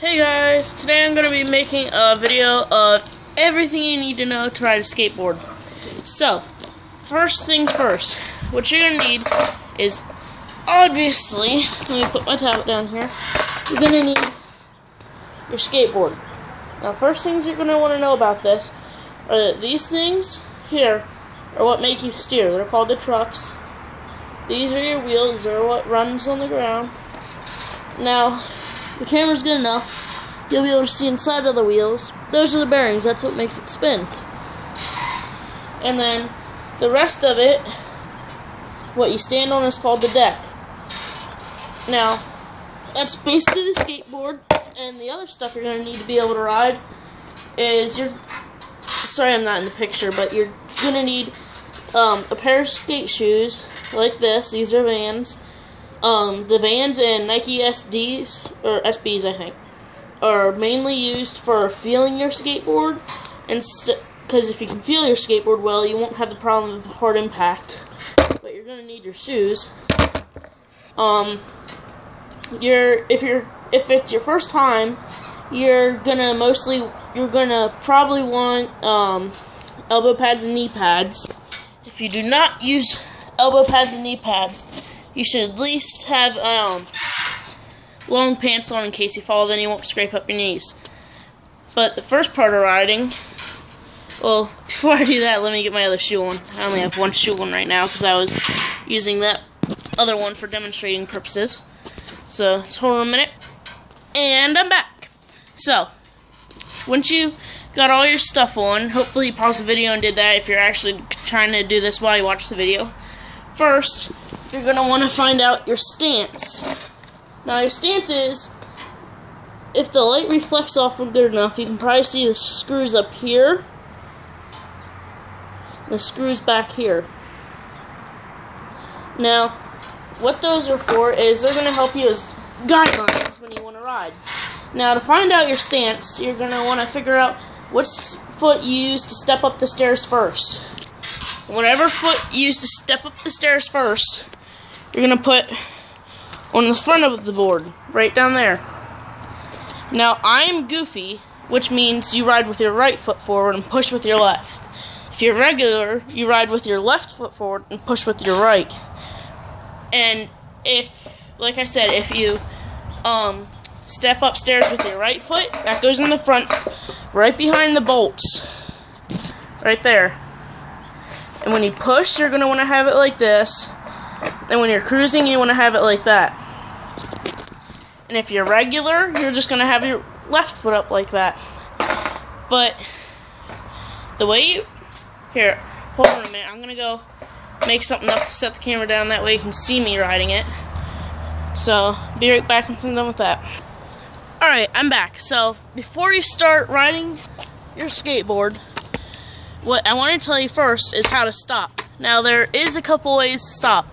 Hey guys, today I'm going to be making a video of everything you need to know to ride a skateboard. So, first things first, what you're going to need is, obviously, let me put my tablet down here, you're going to need your skateboard. Now, first things you're going to want to know about this are that these things here are what make you steer. They're called the trucks. These are your wheels, they're what runs on the ground. Now, the camera's good enough, you'll be able to see inside of the wheels. Those are the bearings, that's what makes it spin. And then, the rest of it, what you stand on is called the deck. Now, that's basically the skateboard, and the other stuff you're going to need to be able to ride is sorry I'm not in the picture, but you're going to need a pair of skate shoes, like this. These are Vans. The Vans and Nike SDs, or SBs I think, are mainly used for feeling your skateboard, because if you can feel your skateboard well, you won't have the problem of hard impact. But you're going to need your shoes. If it's your first time, you're gonna probably want elbow pads and knee pads. If you do not use elbow pads and knee pads, you should at least have long pants on in case you fall, then you won't scrape up your knees. But the first part of riding, well, before I do that, let me get my other shoe on. I only have one shoe on right now because I was using that other one for demonstrating purposes. So, just hold on a minute, and I'm back. So, once you got all your stuff on, hopefully you paused the video and did that if you're actually trying to do this while you watch the video. First, you're going to want to find out your stance. Now, your stance is, if the light reflects off them good enough, you can probably see the screws up here, the screws back here. Now, what those are for is they're going to help you as guidelines when you want to ride. Now, to find out your stance, you're going to want to figure out which foot you use to step up the stairs first. Whatever foot you use to step up the stairs first, you're going to put on the front of the board, right down there. Now, I am goofy, which means you ride with your right foot forward and push with your left. If you're regular, you ride with your left foot forward and push with your right. And like I said, if you step upstairs with your right foot, that goes in the front, right behind the bolts, right there. And when you push, you're going to want to have it like this. And when you're cruising, you want to have it like that. And if you're regular, you're just going to have your left foot up like that. But the way you... Here, hold on a minute. I'm going to go make something up to set the camera down. That way you can see me riding it. So, be right back once I'm done with that. Alright, I'm back. So, before you start riding your skateboard, what I want to tell you first is how to stop. Now, there is a couple ways to stop.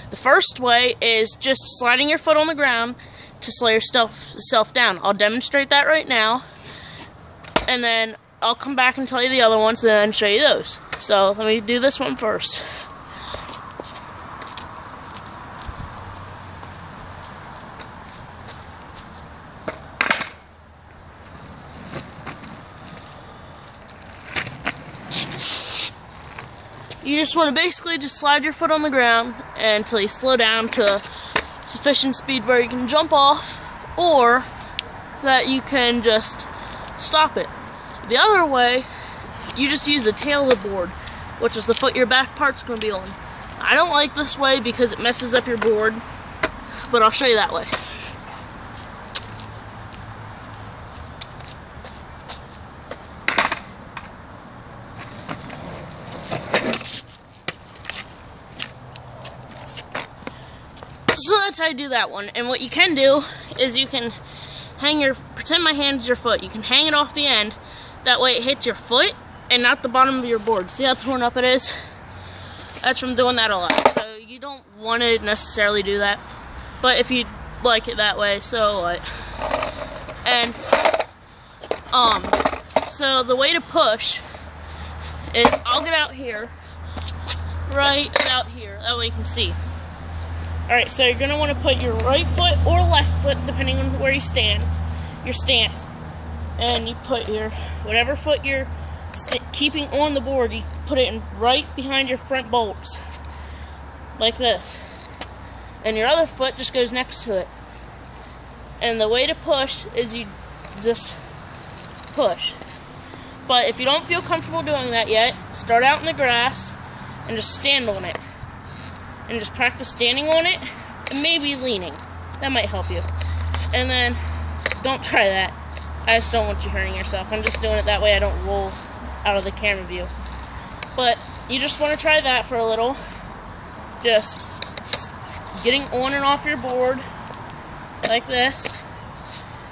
The first way is just sliding your foot on the ground to slow yourself down. I'll demonstrate that right now, and then I'll come back and tell you the other ones and then show you those. So, let me do this one first. You just want to basically just slide your foot on the ground until you slow down to a sufficient speed where you can jump off, or that you can just stop it. The other way, you just use the tail of the board, which is the foot your back part's going to be on. I don't like this way because it messes up your board, but I'll show you that way. So that's how you do that one. And what you can do is you can pretend my hand's your foot. You can hang it off the end. That way it hits your foot and not the bottom of your board. See how torn up it is? That's from doing that a lot. So you don't want to necessarily do that. But if you like it that way, so what? And, so the way to push is I'll get out here, right out here. That way you can see. Alright, so you're going to want to put your right foot or left foot, depending on where you stand, your stance, and you put your whatever foot you're keeping on the board, you put it in right behind your front bolts, like this, and your other foot just goes next to it. And the way to push is you just push. But if you don't feel comfortable doing that yet, start out in the grass and just stand on it. And just practice standing on it and maybe leaning. That might help you. And then, don't try that. I just don't want you hurting yourself. I'm just doing it that way I don't roll out of the camera view. But you just want to try that for a little. Just getting on and off your board like this.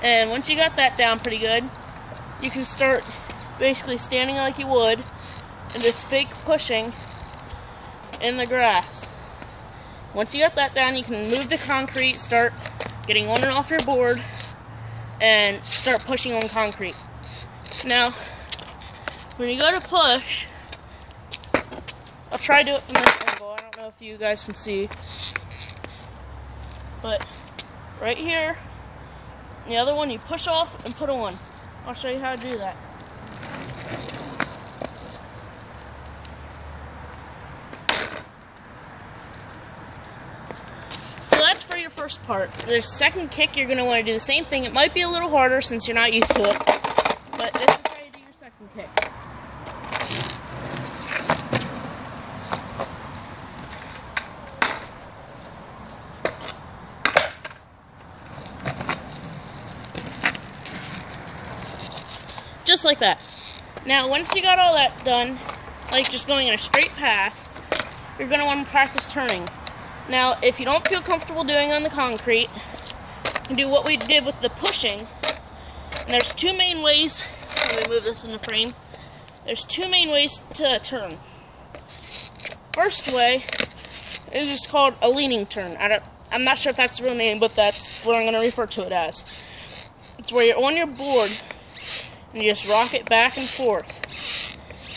And once you got that down pretty good, you can start basically standing like you would and just fake pushing in the grass. Once you got that down, you can move to concrete, start getting on and off your board, and start pushing on concrete. Now, when you go to push, I'll try to do it from this angle. I don't know if you guys can see, but right here, the other one you push off and put on. I'll show you how to do that. So that's for your first part. The second kick, you're going to want to do the same thing. It might be a little harder since you're not used to it, but this is how you do your second kick. Just like that. Now, once you got all that done, like just going in a straight path, you're going to want to practice turning. Now, if you don't feel comfortable doing on the concrete, you can do what we did with the pushing. And there's two main ways. Let me move this in the frame. There's two main ways to turn. First way is just called a leaning turn. I'm not sure if that's the real name, but that's what I'm going to refer to it as. It's where you're on your board and you just rock it back and forth.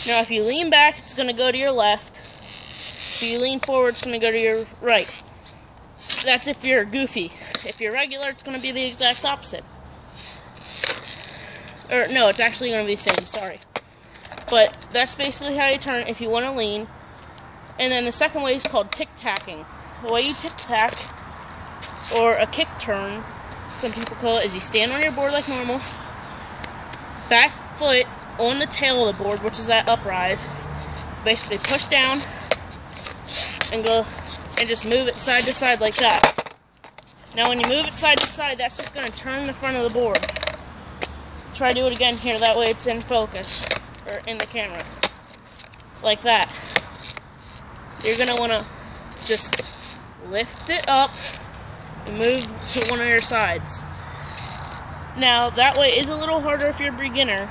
Now, if you lean back, it's going to go to your left. If you lean forward, it's going to go to your right. That's if you're goofy. If you're regular, it's going to be the exact opposite. Or, no, it's actually going to be the same, sorry. But that's basically how you turn if you want to lean. And then the second way is called tic-tacking. The way you tic-tac, or a kick turn, some people call it, is you stand on your board like normal, back foot on the tail of the board, which is that uprise. Basically push down and go and just move it side to side like that. Now when you move it side to side, that's just going to turn the front of the board. Try to do it again here, that way it's in focus, or in the camera. Like that. You're going to want to just lift it up and move to one of your sides. Now, that way is a little harder if you're a beginner.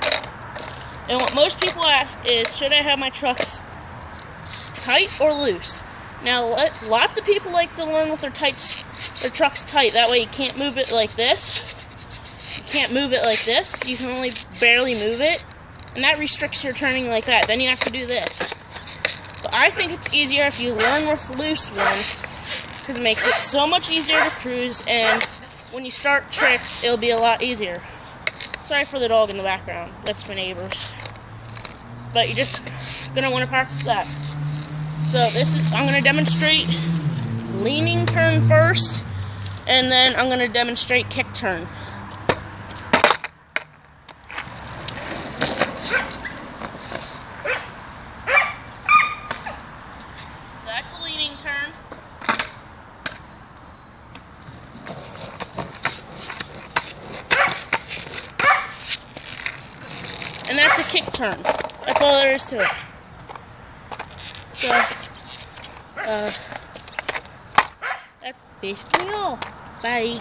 And what most people ask is, should I have my trucks tight or loose? Now, lots of people like to learn with their trucks tight. That way you can't move it like this. You can't move it like this. You can only barely move it. And that restricts your turning like that. Then you have to do this. But I think it's easier if you learn with loose ones, because it makes it so much easier to cruise, and when you start tricks, it'll be a lot easier. Sorry for the dog in the background. That's my neighbors. But you're just going to want to practice that. So I'm going to demonstrate leaning turn first, and then I'm going to demonstrate kick turn. So that's a leaning turn. And that's a kick turn. That's all there is to it. So, that's basically all. Bye.